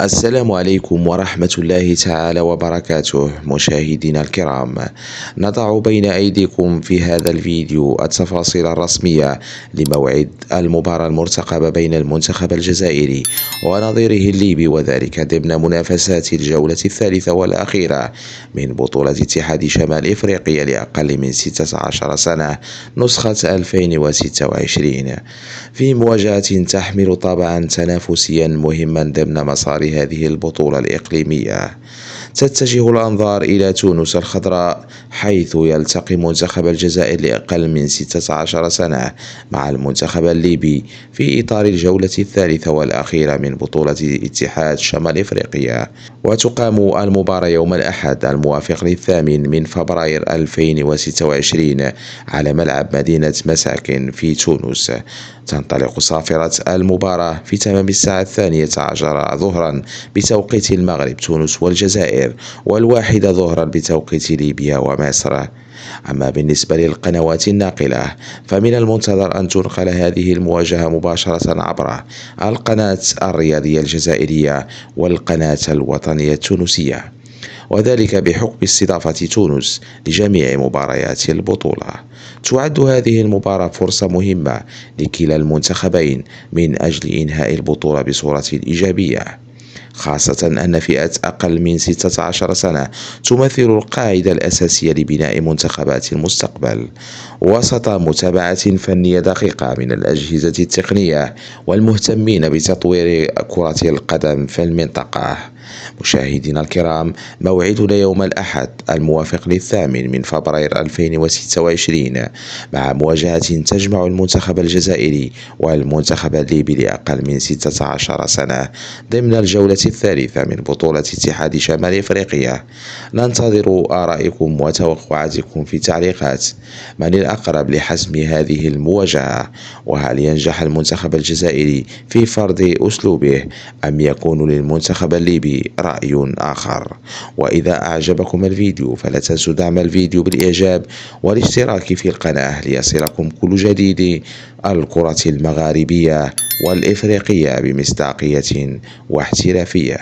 السلام عليكم ورحمة الله تعالى وبركاته مشاهدينا الكرام. نضع بين أيديكم في هذا الفيديو التفاصيل الرسمية لموعد المباراة المرتقبة بين المنتخب الجزائري ونظيره الليبي، وذلك ضمن منافسات الجولة الثالثة والأخيرة من بطولة اتحاد شمال إفريقيا لأقل من 16 سنة نسخة 2026، في مواجهة تحمل طابعا تنافسيا مهما ضمن مسار هذه البطولة الإقليمية. تتجه الأنظار إلى تونس الخضراء، حيث يلتقي منتخب الجزائر لأقل من 16 سنة مع المنتخب الليبي في إطار الجولة الثالثة والأخيرة من بطولة اتحاد شمال إفريقيا. وتقام المباراة يوم الأحد الموافق للثامن من فبراير 2026 على ملعب مدينة مساكن في تونس. تنطلق صافرة المباراة في تمام الساعة 12 ظهرا بتوقيت المغرب تونس والجزائر، والواحدة ظهرا بتوقيت ليبيا ومصر. أما بالنسبة للقنوات الناقلة فمن المنتظر أن تنقل هذه المواجهة مباشرة عبر القناة الرياضية الجزائرية والقناة الوطنية التونسية، وذلك بحكم استضافة تونس لجميع مباريات البطولة. تعد هذه المباراة فرصة مهمة لكلا المنتخبين من أجل إنهاء البطولة بصورة إيجابية، خاصة أن فئة أقل من 16 سنة تمثل القاعدة الأساسية لبناء منتخبات المستقبل، وسط متابعة فنية دقيقة من الأجهزة التقنية والمهتمين بتطوير كرة القدم في المنطقة. مشاهدينا الكرام، موعدنا يوم الأحد الموافق للثامن من فبراير 2026 مع مواجهة تجمع المنتخب الجزائري والمنتخب الليبي لأقل من 16 سنة ضمن الجولة الثالثة من بطولة اتحاد شمال إفريقيا. ننتظر آرائكم وتوقعاتكم في التعليقات. من الأقرب لحسم هذه المواجهة؟ وهل ينجح المنتخب الجزائري في فرض أسلوبه أم يكون للمنتخب الليبي رأي آخر؟ وإذا أعجبكم الفيديو فلا تنسوا دعم الفيديو بالإعجاب والاشتراك في القناة ليصلكم كل جديد الكرة المغاربية والإفريقية بمصداقية واحترافية.